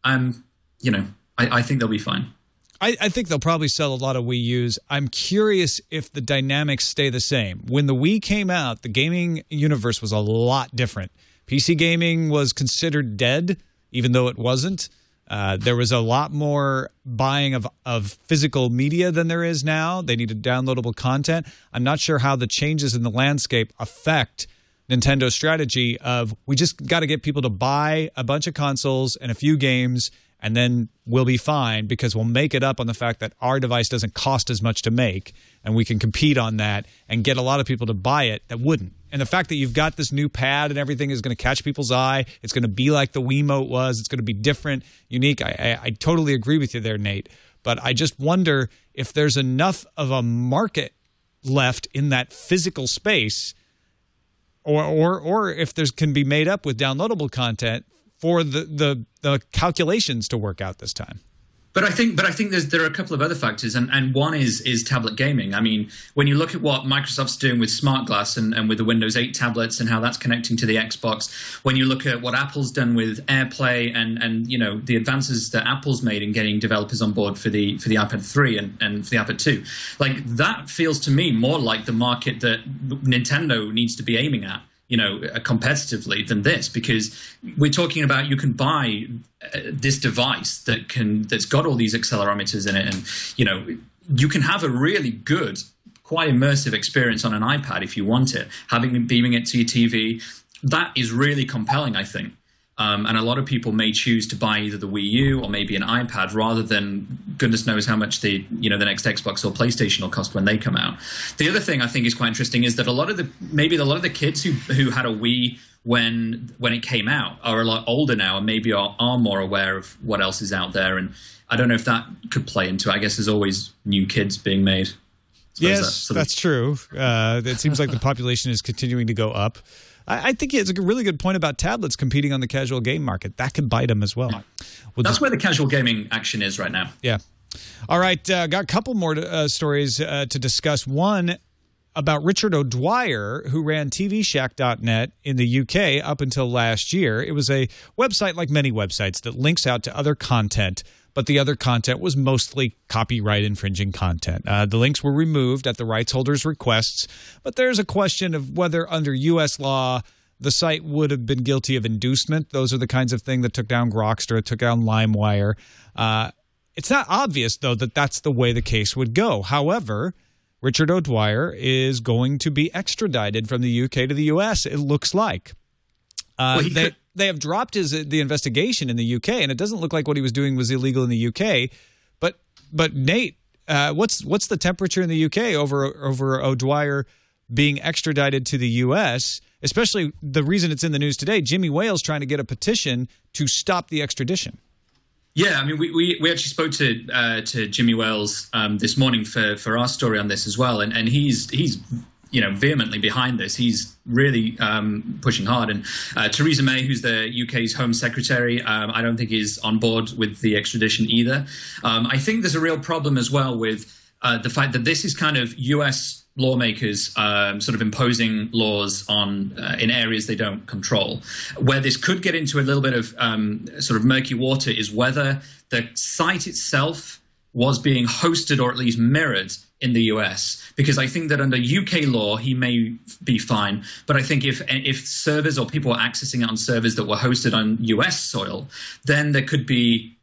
You know, I think they'll be fine. I think they'll probably sell a lot of Wii U's. I'm curious if the dynamics stay the same. When the Wii came out, the gaming universe was a lot different. PC gaming was considered dead, even though it wasn't. There was a lot more buying of physical media than there is now. They needed downloadable content. I'm not sure how the changes in the landscape affect Nintendo's strategy of, we just got to get people to buy a bunch of consoles and a few games, and then we'll be fine because we'll make it up on the fact that our device doesn't cost as much to make, and we can compete on that and get a lot of people to buy it that wouldn't. And the fact that you've got this new pad and everything is going to catch people's eye. It's going to be like the Wiimote was. It's going to be different, unique. I totally agree with you there, Nate. But I just wonder if there's enough of a market left in that physical space, or if there's can be made up with downloadable content for the calculations to work out this time. But I think there are a couple of other factors, and one is tablet gaming. I mean, when you look at what Microsoft's doing with Smart Glass and with the Windows 8 tablets and how that's connecting to the Xbox, when you look at what Apple's done with AirPlay and you know, the advances that Apple's made in getting developers on board for the iPad 3 and for the iPad 2, like, that feels to me more like the market that Nintendo needs to be aiming at, you know, competitively than this, because we're talking about, you can buy this device that's got all these accelerometers in it, and, you know, you can have a really good, quite immersive experience on an iPad if you want it, beaming it to your TV. That is really compelling, I think. And a lot of people may choose to buy either the Wii U or maybe an iPad rather than goodness knows how much the next Xbox or PlayStation will cost when they come out. The other thing I think is quite interesting is that a lot of the kids who had a Wii when it came out are a lot older now and maybe are more aware of what else is out there. And I don't know if that could play into it. I guess there's always new kids being made. Yes, that's true. It seems like the population is continuing to go up. I think it's a really good point about tablets competing on the casual game market. That can bite them as well. That's where the casual gaming action is right now. Yeah. All right. Got a couple more stories to discuss. One about Richard O'Dwyer, who ran TVShack.net in the UK up until last year. It was a website like many websites that links out to other content, but the other content was mostly copyright infringing content. The links were removed at the rights holder's requests, but there's a question of whether under U.S. law the site would have been guilty of inducement. Those are the kinds of thing that took down Grokster, took down LimeWire. It's not obvious, though, that that's the way the case would go. However, Richard O'Dwyer is going to be extradited from the UK to the US, it looks like. They have dropped the investigation in the UK, and it doesn't look like what he was doing was illegal in the UK. But Nate, what's the temperature in the UK over O'Dwyer being extradited to the US? Especially the reason it's in the news today, Jimmy Wales trying to get a petition to stop the extradition. Yeah, I mean, we actually spoke to Jimmy Wales this morning for our story on this as well, and he's vehemently behind this. He's really pushing hard. And Theresa May, who's the UK's Home Secretary, I don't think is on board with the extradition either. I think there's a real problem as well with the fact that this is kind of US lawmakers sort of imposing laws on in areas they don't control. Where this could get into a little bit of sort of murky water is whether the site itself was being hosted or at least mirrored in the US, because I think that under UK law he may be fine, but I think if servers or people were accessing it on servers that were hosted on US soil, then there could be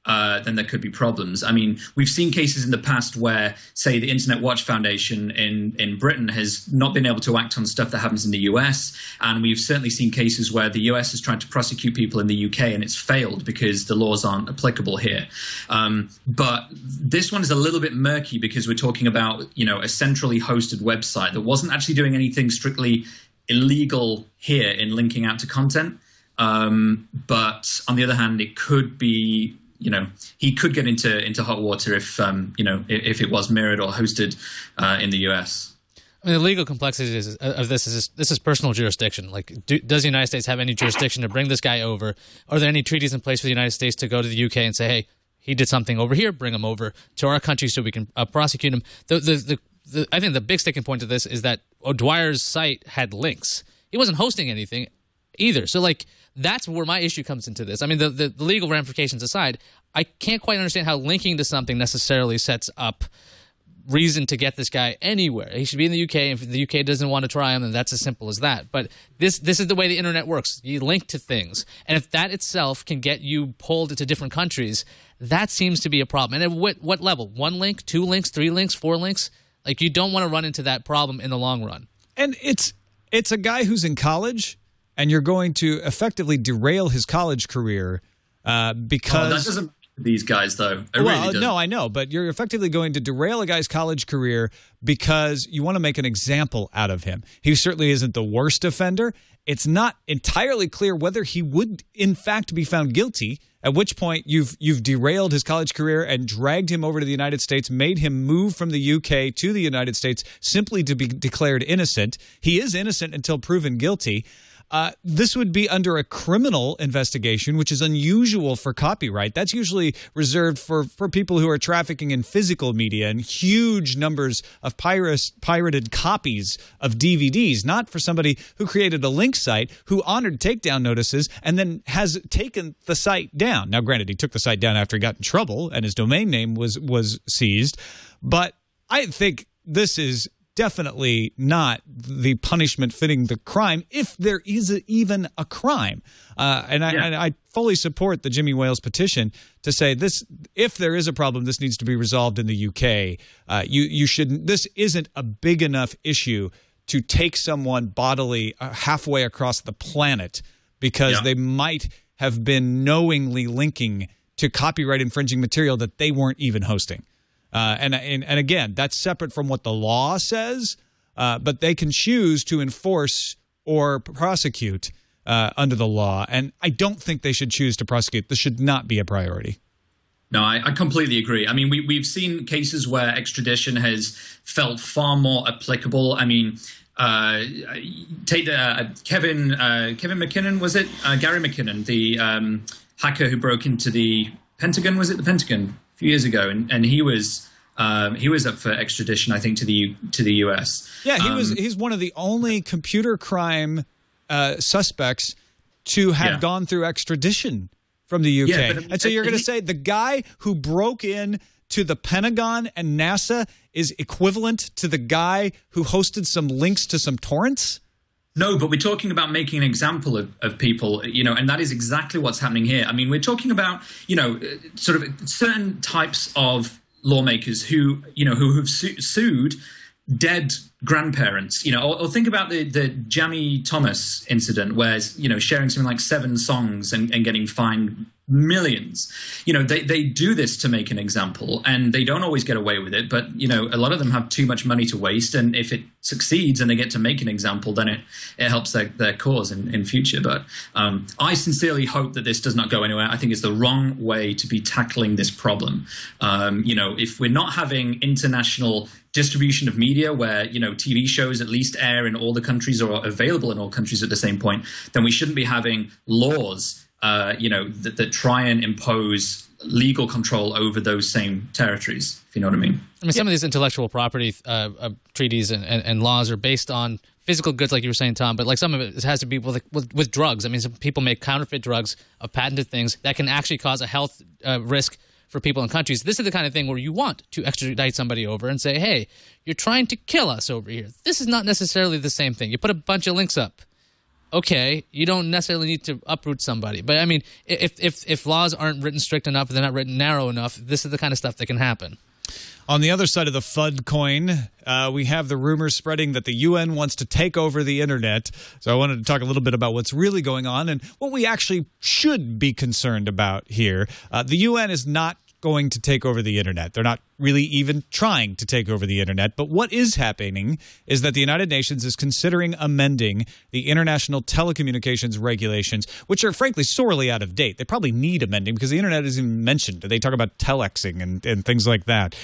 problems. I mean, we've seen cases in the past where, say, the Internet Watch Foundation in Britain has not been able to act on stuff that happens in the US, and we've certainly seen cases where the US has tried to prosecute people in the UK and it's failed because the laws aren't applicable here. But this one is a little bit murky because we're talking about, a centrally hosted website that wasn't actually doing anything strictly illegal here in linking out to content. But on the other hand, it could be, he could get into hot water if it was mirrored or hosted in the US. I mean, the legal complexities of this is personal jurisdiction. Like, does the United States have any jurisdiction to bring this guy over? Are there any treaties in place for the United States to go to the UK and say, hey, he did something over here, bring him over to our country so we can prosecute him? I think the big sticking point of this is that O'Dwyer's site had links. He wasn't hosting anything either. So, like, that's where my issue comes into this. I mean, the legal ramifications aside, I can't quite understand how linking to something necessarily sets up reason to get this guy anywhere. He should be in the UK, and if the UK doesn't want to try him, then that's as simple as that. But this is the way the internet works. You link to things, and if that itself can get you pulled into different countries, that seems to be a problem. And at what level? 1 link, 2 links, 3 links, 4 links? Like, you don't want to run into that problem in the long run. And it's a guy who's in college, and you're going to effectively derail his college career because... that doesn't these guys, though. No, I know, but you're effectively going to derail a guy's college career because you want to make an example out of him. He certainly isn't the worst offender. It's not entirely clear whether he would, in fact, be found guilty, at which point you've derailed his college career and dragged him over to the United States, made him move from the UK to the United States simply to be declared innocent. He is innocent until proven guilty. This would be under a criminal investigation, which is unusual for copyright. That's usually reserved for people who are trafficking in physical media and huge numbers of pirated copies of DVDs, not for somebody who created a link site, who honored takedown notices, and then has taken the site down. Now, granted, he took the site down after he got in trouble and his domain name was seized, but I think this is definitely not the punishment fitting the crime, if there is even a crime. And I fully support the Jimmy Wales petition to say this: if there is a problem, this needs to be resolved in the UK. You shouldn't. This isn't a big enough issue to take someone bodily halfway across the planet because they might have been knowingly linking to copyright infringing material that they weren't even hosting. And again, that's separate from what the law says, but they can choose to enforce or prosecute under the law. And I don't think they should choose to prosecute. This should not be a priority. No, I completely agree. I mean, we've seen cases where extradition has felt far more applicable. I mean, take Kevin McKinnon, was it? Gary McKinnon, the hacker who broke into the Pentagon, was it the Pentagon? Few years ago, and he was up for extradition, I think, to the US. Yeah, he's one of the only computer crime suspects to have gone through extradition from the UK. Yeah, and so you're going to say the guy who broke in to the Pentagon and NASA is equivalent to the guy who hosted some links to some torrents? No, but we're talking about making an example of people, and that is exactly what's happening here. I mean, we're talking about, sort of certain types of lawmakers who have sued dead grandparents, or think about the Jamie Thomas incident where, sharing something like 7 songs and getting fined millions. They do this to make an example, and they don't always get away with it, but a lot of them have too much money to waste, and if it succeeds and they get to make an example, then it helps their cause in future. But I sincerely hope that this does not go anywhere. I think it's the wrong way to be tackling this problem. If we're not having international distribution of media where TV shows at least air in all the countries or are available in all countries at the same point, then we shouldn't be having laws that try and impose legal control over those same territories, if you know what I mean. I mean, some of these intellectual property treaties and laws are based on physical goods, like you were saying, Tom, but like some of it has to be with drugs. I mean, some people make counterfeit drugs of patented things that can actually cause a health risk for people in countries. This is the kind of thing where you want to extradite somebody over and say, hey, you're trying to kill us over here. This is not necessarily the same thing. You put a bunch of links up. Okay, you don't necessarily need to uproot somebody. But I mean, if laws aren't written strict enough, if they're not written narrow enough, this is the kind of stuff that can happen. On the other side of the FUD coin, we have the rumors spreading that the UN wants to take over the internet. So I wanted to talk a little bit about what's really going on and what we actually should be concerned about here. The UN is not going to take over the internet. They're not really even trying to take over the internet. But what is happening is that the United Nations is considering amending the international telecommunications regulations, which are frankly sorely out of date. They probably need amending because the internet isn't even mentioned. They talk about telexing and things like that.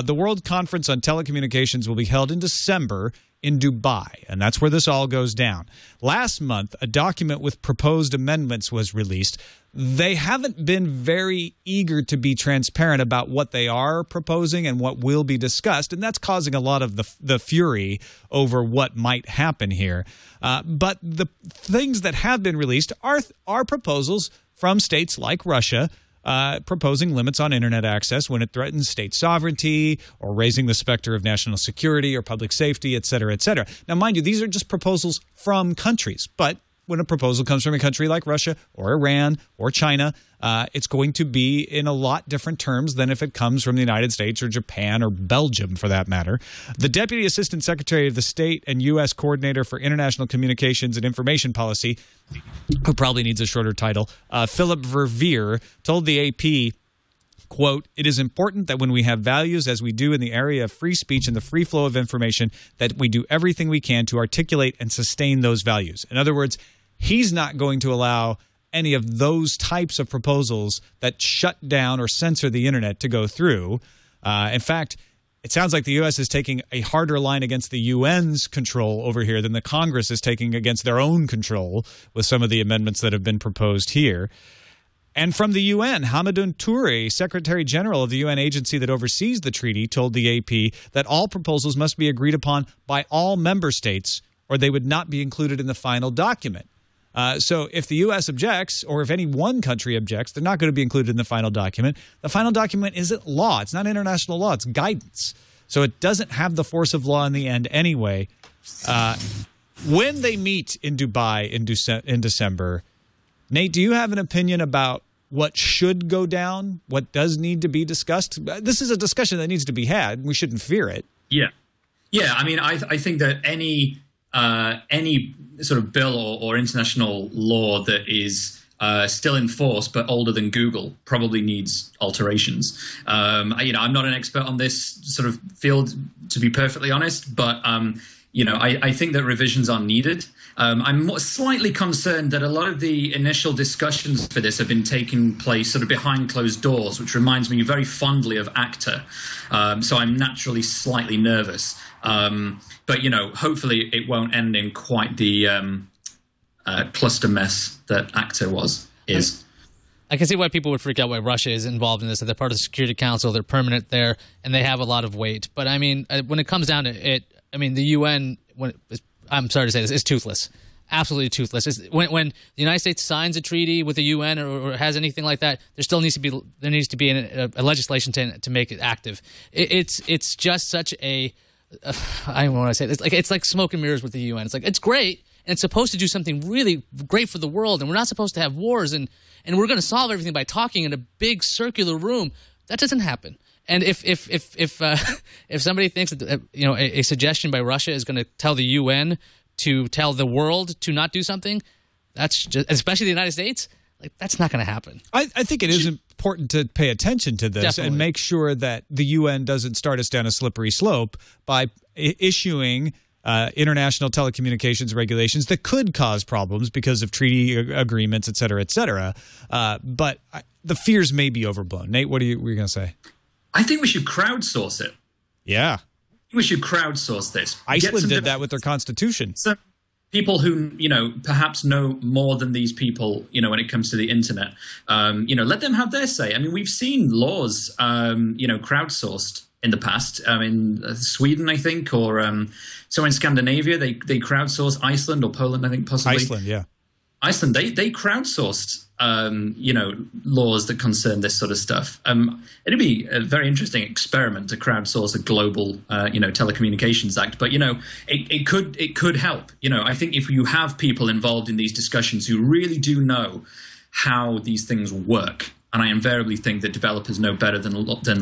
The World Conference on Telecommunications will be held in December in Dubai, and that's where this all goes down. Last month, a document with proposed amendments was released. They haven't been very eager to be transparent about what they are proposing and what will be discussed, and that's causing a lot of the fury over what might happen here. But the things that have been released are proposals from states like Russia, proposing limits on internet access when it threatens state sovereignty or raising the specter of national security or public safety, et cetera, et cetera. Now, mind you, these are just proposals from countries, but when a proposal comes from a country like Russia or Iran or China, it's going to be in a lot different terms than if it comes from the United States or Japan or Belgium, for that matter. The Deputy Assistant Secretary of the State and U.S. Coordinator for International Communications and Information Policy, who probably needs a shorter title, Philip Verveer, told the AP, quote, "It is important that when we have values, as we do in the area of free speech and the free flow of information, that we do everything we can to articulate and sustain those values." In other words, he's not going to allow any of those types of proposals that shut down or censor the internet to go through. In fact, it sounds like the U.S. is taking a harder line against the UN's control over here than the Congress is taking against their own control with some of the amendments that have been proposed here. And from the UN, Hamadoun Touré, Secretary General of the UN agency that oversees the treaty, told the AP that all proposals must be agreed upon by all member states or they would not be included in the final document. So if the U.S. objects, or if any one country objects, they're not going to be included in the final document. The final document isn't law. It's not international law. It's guidance. So it doesn't have the force of law in the end anyway. When they meet in Dubai in December, Nate, do you have an opinion about what should go down, what does need to be discussed? This is a discussion that needs to be had. We shouldn't fear it. Yeah. I mean, I think that any sort of bill or international law that is still in force but older than Google probably needs alterations. I'm not an expert on this sort of field, to be perfectly honest, but I think that revisions are needed. I'm slightly concerned that a lot of the initial discussions for this have been taking place sort of behind closed doors, which reminds me very fondly of Akhtar. So I'm naturally slightly nervous. But, hopefully it won't end in quite the cluster mess that Akhtar is. I can see why people would freak out why Russia is involved in this. They're part of the Security Council. They're permanent there, and they have a lot of weight. But, I mean, when it comes down to it, the UN, I'm sorry to say this, is toothless. Absolutely toothless. When the United States signs a treaty with the UN or has anything like that, there needs to be a legislation to make it active. It's just such a I don't want to say this. It's like smoke and mirrors with the UN. It's like it's great and it's supposed to do something really great for the world, and we're not supposed to have wars and we're going to solve everything by talking in a big circular room. That doesn't happen. And if somebody thinks that a suggestion by Russia is going to tell the UN to tell the world to not do something, that's just, especially the United States, that's not going to happen. I think it is important to pay attention to this. Definitely. And make sure that the UN doesn't start us down a slippery slope by issuing international telecommunications regulations that could cause problems because of treaty agreements, et cetera, et cetera. But the fears may be overblown. Nate, what were you going to say? I think we should crowdsource it. Yeah. We should crowdsource this. Iceland did that with their constitution. Some people who, perhaps know more than these people, when it comes to the internet, let them have their say. I mean, we've seen laws, crowdsourced in the past. In Sweden, I think, or somewhere in Scandinavia, they crowdsourced. Iceland or Poland, I think, possibly. Iceland, yeah. Iceland, they crowdsourced, laws that concern this sort of stuff. It'd be a very interesting experiment to crowdsource a global, telecommunications act. But it could help. I think if you have people involved in these discussions who really do know how these things work, and I invariably think that developers know better than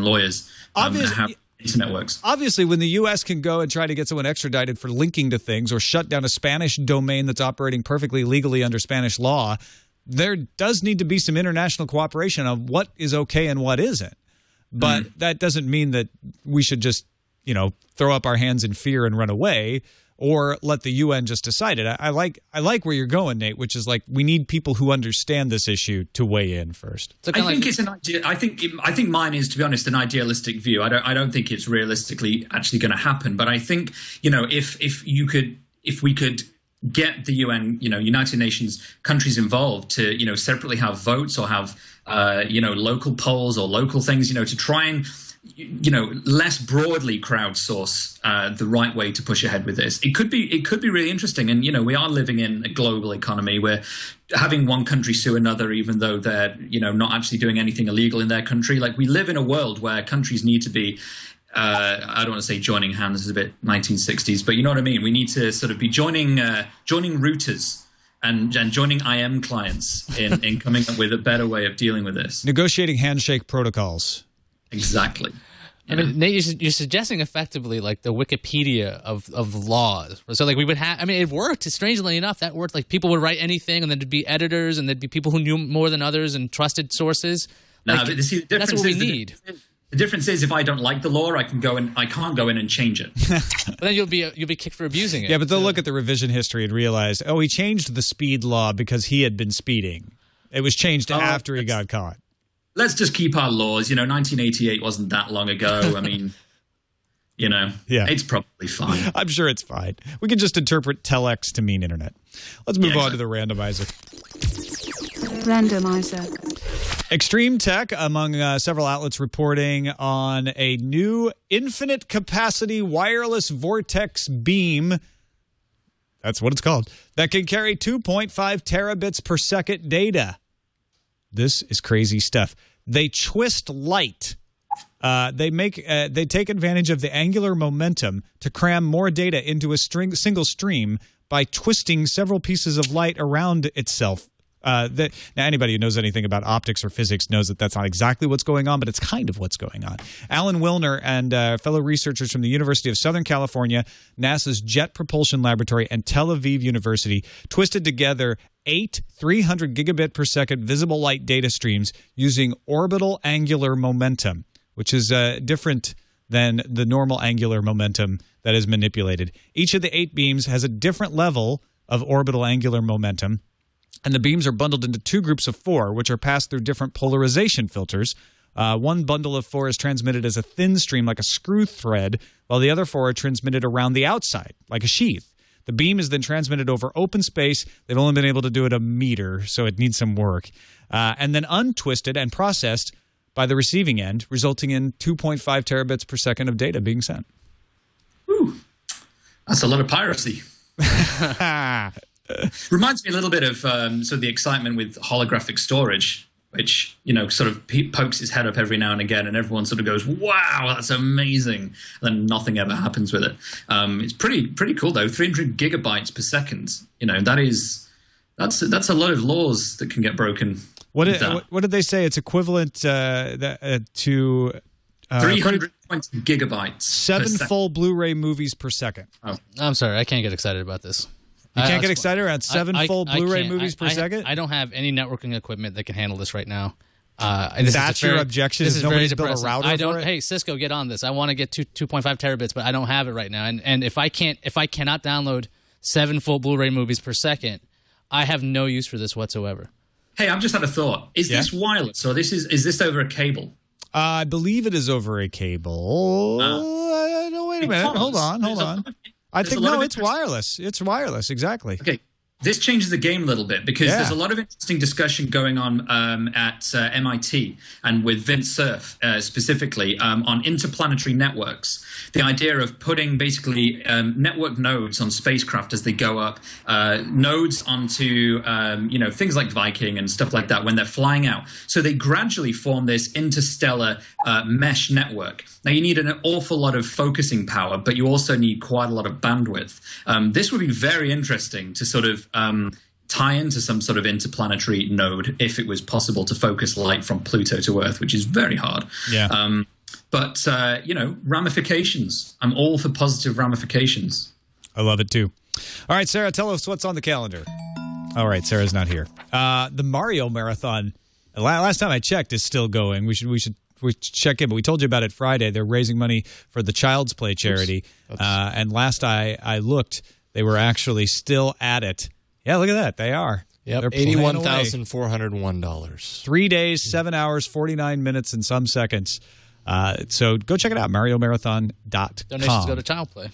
lawyers how internet works. Obviously, when the U.S. can go and try to get someone extradited for linking to things or shut down a Spanish domain that's operating perfectly legally under Spanish law, there does need to be some international cooperation on what is okay and what isn't. But that doesn't mean that we should just, throw up our hands in fear and run away, or let the UN just decide it. I like where you're going, Nate, which is like we need people who understand this issue to weigh in first. I think it's an idea. I think mine is, to be honest, an idealistic view. I don't think it's realistically actually going to happen. But I think if we could get the UN, United Nations countries involved to separately have votes or have local polls or local things, to try and less broadly crowdsource the right way to push ahead with this. It could be really interesting. And, we are living in a global economy where having one country sue another, even though they're, not actually doing anything illegal in their country. Like, we live in a world where countries need to be, I don't want to say joining hands, is a bit 1960s, but you know what I mean? We need to sort of be joining routers and joining IM clients in coming up with a better way of dealing with this. Negotiating handshake protocols. Exactly. I mean, Nate, you're suggesting effectively like the Wikipedia of laws. So like we would have, it worked. Strangely enough, that worked. Like people would write anything and then there'd be editors and there'd be people who knew more than others and trusted sources. But see, the difference that's what we need. The difference is if I don't like the law, I can't go in and change it. But then you'll be kicked for abusing it. Yeah, but they'll look at the revision history and realize, he changed the speed law because he had been speeding. It was changed after he got caught. Let's just keep our laws. 1988 wasn't that long ago. I mean, it's probably fine. I'm sure it's fine. We can just interpret telex to mean internet. Let's move on to the randomizer. Randomizer. Extreme Tech, among several outlets reporting on a new infinite capacity wireless vortex beam. That's what it's called. That can carry 2.5 terabits per second data. This is crazy stuff. They twist light. They take advantage of the angular momentum to cram more data into a single stream by twisting several pieces of light around itself. Now, anybody who knows anything about optics or physics knows that that's not exactly what's going on, but it's kind of what's going on. Alan Wilner and fellow researchers from the University of Southern California, NASA's Jet Propulsion Laboratory, and Tel Aviv University twisted together 8 300 gigabit per second visible light data streams using orbital angular momentum, which is different than the normal angular momentum that is manipulated. Each of the 8 beams has a different level of orbital angular momentum, and the beams are bundled into 2 groups of 4, which are passed through different polarization filters. One bundle of 4 is transmitted as a thin stream like a screw thread, while the other 4 are transmitted around the outside, like a sheath. The beam is then transmitted over open space. They've only been able to do it a meter, so it needs some work. And then untwisted and processed by the receiving end, resulting in 2.5 terabits per second of data being sent. Ooh, that's a lot of piracy. Reminds me a little bit of sort of the excitement with holographic storage, which, sort of pokes its head up every now and again, and everyone sort of goes, wow, that's amazing. And then nothing ever happens with it. It's pretty cool, though. 300 gigabytes per second. That's a lot of laws that can get broken. What did they say? It's equivalent to 320 gigabytes. 7 full Blu-ray movies per second. Oh. I'm sorry, I can't get excited about this. You can't get excited around 7 full Blu-ray movies per second? I don't have any networking equipment that can handle this right now. That's your objection? This is nobody's built a router for it? Hey, Cisco, get on this. I want to get 2.5 terabits, but I don't have it right now. And if I cannot download 7 full Blu-ray movies per second, I have no use for this whatsoever. Hey, I've just had a thought. Is this wireless, or is this over a cable? I believe it is over a cable. No, wait a minute. Hold on. I think, no, it's wireless. It's wireless, exactly. Okay. This changes the game a little bit because there's a lot of interesting discussion going on at MIT and with Vint Cerf specifically on interplanetary networks. The idea of putting basically network nodes on spacecraft as they go up, nodes onto things like Viking and stuff like that when they're flying out. So they gradually form this interstellar mesh network. Now you need an awful lot of focusing power, but you also need quite a lot of bandwidth. This would be very interesting to sort of tie into some sort of interplanetary node if it was possible to focus light from Pluto to Earth, which is very hard. Yeah. But ramifications. I'm all for positive ramifications. I love it too. All right, Sarah, tell us what's on the calendar. All right, Sarah's not here. The Mario Marathon, last time I checked, is still going. We should check in, but we told you about it Friday. They're raising money for the Child's Play charity. And last I looked, they were actually still at it. Yeah, look at that. They are. Yep, $81,401. 3 days, 7 hours, 49 minutes, and some seconds. So go check it out, MarioMarathon.com. Donations go to Child's Play,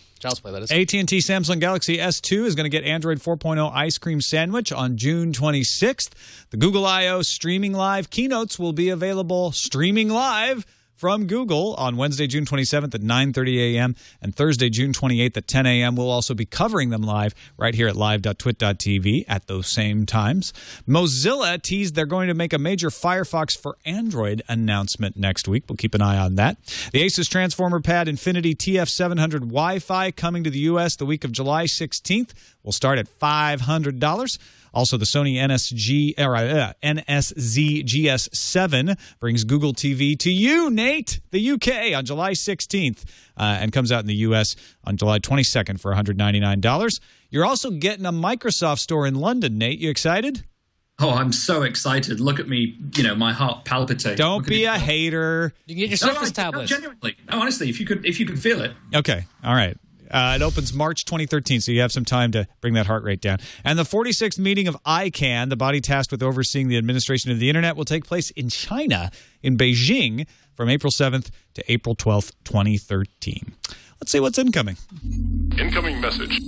that is. AT&T Samsung Galaxy S2 is going to get Android 4.0 Ice Cream Sandwich on June 26th. The Google I.O. Streaming Live keynotes will be available streaming live from Google on Wednesday, June 27th at 9:30 a.m. and Thursday, June 28th at 10 a.m. We'll also be covering them live right here at live.twit.tv at those same times. Mozilla teased they're going to make a major Firefox for Android announcement next week. We'll keep an eye on that. The Asus Transformer Pad Infinity TF700 Wi-Fi coming to the U.S. the week of July 16th. Will start at $500. Also, the Sony NSZ GS7 brings Google TV to you, Nate, the UK, on July 16th and comes out in the U.S. on July 22nd for $199. You're also getting a Microsoft store in London, Nate. You excited? Oh, I'm so excited. Look at me, my heart palpitating. Don't be a hater. You can get your Surface tablet. No, genuinely. No, honestly, if you could feel it. Okay. All right. It opens March 2013, so you have some time to bring that heart rate down. And the 46th meeting of ICANN, the body tasked with overseeing the administration of the Internet, will take place in China, in Beijing, from April 7th to April 12th, 2013. Let's see what's incoming. Incoming message.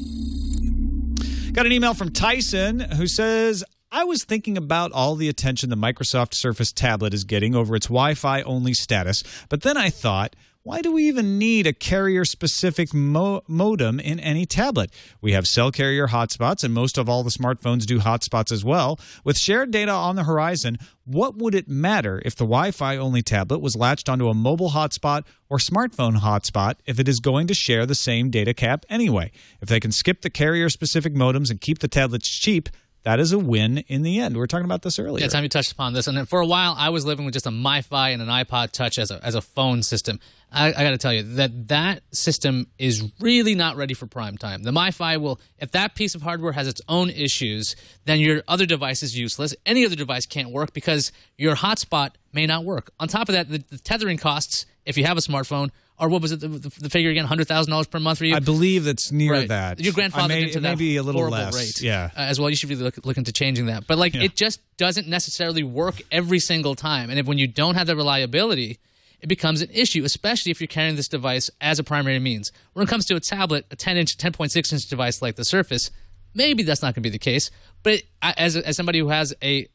Got an email from Tyson who says, I was thinking about all the attention the Microsoft Surface tablet is getting over its Wi-Fi only status, but then I thought, why do we even need a carrier-specific modem in any tablet? We have cell carrier hotspots, and most of all the smartphones do hotspots as well. With shared data on the horizon, what would it matter if the Wi-Fi only tablet was latched onto a mobile hotspot or smartphone hotspot if it is going to share the same data cap anyway? If they can skip the carrier-specific modems and keep the tablets cheap, that is a win in the end. We were talking about this earlier. Yeah, time you touched upon this. And then for a while, I was living with just a MiFi and an iPod Touch as a phone system. I got to tell you, that system is really not ready for prime time. The MiFi will, if that piece of hardware has its own issues, then your other device is useless. Any other device can't work because your hotspot may not work. On top of that, the tethering costs, if you have a smartphone, or what was it, the figure again, $100,000 per month for you? I believe it's near that. Your grandfather into that maybe a little horrible less. Rate as well. You should really look into changing that. But it just doesn't necessarily work every single time. And when you don't have the reliability, it becomes an issue, especially if you're carrying this device as a primary means. When it comes to a tablet, a 10.6-inch device like the Surface, maybe that's not going to be the case. But as somebody who has a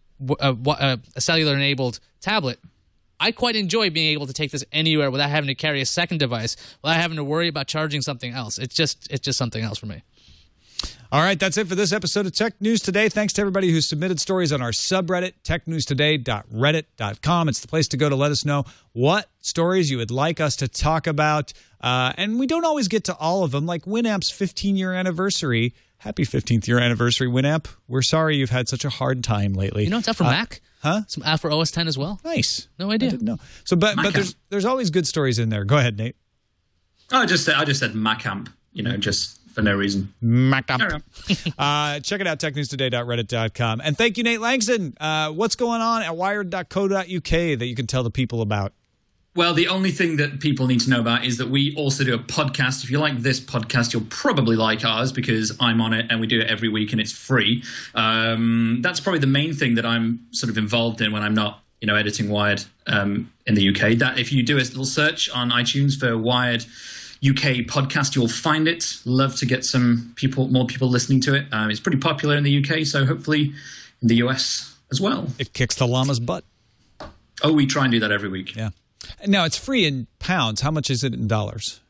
cellular-enabled tablet, I quite enjoy being able to take this anywhere without having to carry a second device, without having to worry about charging something else. It's just something else for me. All right, that's it for this episode of Tech News Today. Thanks to everybody who submitted stories on our subreddit, technewstoday.reddit.com. It's the place to go to let us know what stories you would like us to talk about. And we don't always get to all of them, like Winamp's 15-year anniversary. Happy 15th year anniversary, Winamp. We're sorry you've had such a hard time lately. You know it's out for Mac? Huh? It's out for OS X as well. Nice. No idea. I didn't know. So, but there's always good stories in there. Go ahead, Nate. I just said Macamp, just for no reason. Macamp. Check it out, technewstoday.reddit.com. And thank you, Nate Lanxon. What's going on at wired.co.uk that you can tell the people about? Well, the only thing that people need to know about is that we also do a podcast. If you like this podcast, you'll probably like ours because I'm on it and we do it every week and it's free. That's probably the main thing that I'm sort of involved in when I'm not, editing Wired in the UK. That if you do a little search on iTunes for Wired UK podcast, you'll find it. Love to get more people listening to it. It's pretty popular in the UK, so hopefully in the US as well. It kicks the llama's butt. Oh, we try and do that every week. Yeah. Now, it's free in pounds. How much is it in dollars?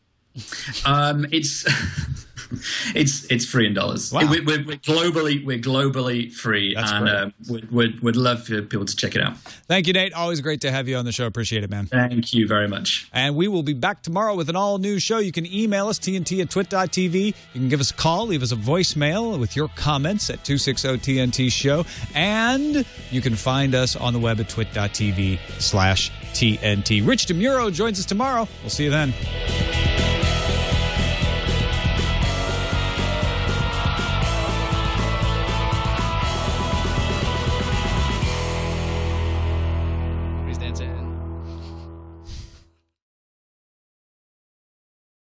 It's free in dollars. Wow. We're globally free, That's and we'd love for people to check it out. Thank you, Nate. Always great to have you on the show. Appreciate it, man. Thank you very much. And we will be back tomorrow with an all-new show. You can email us, tnt@twit.tv. You can give us a call, leave us a voicemail with your comments at 260-TNT-SHOW. And you can find us on the web at twit.tv/TNT. Rich DeMuro joins us tomorrow. We'll see you then.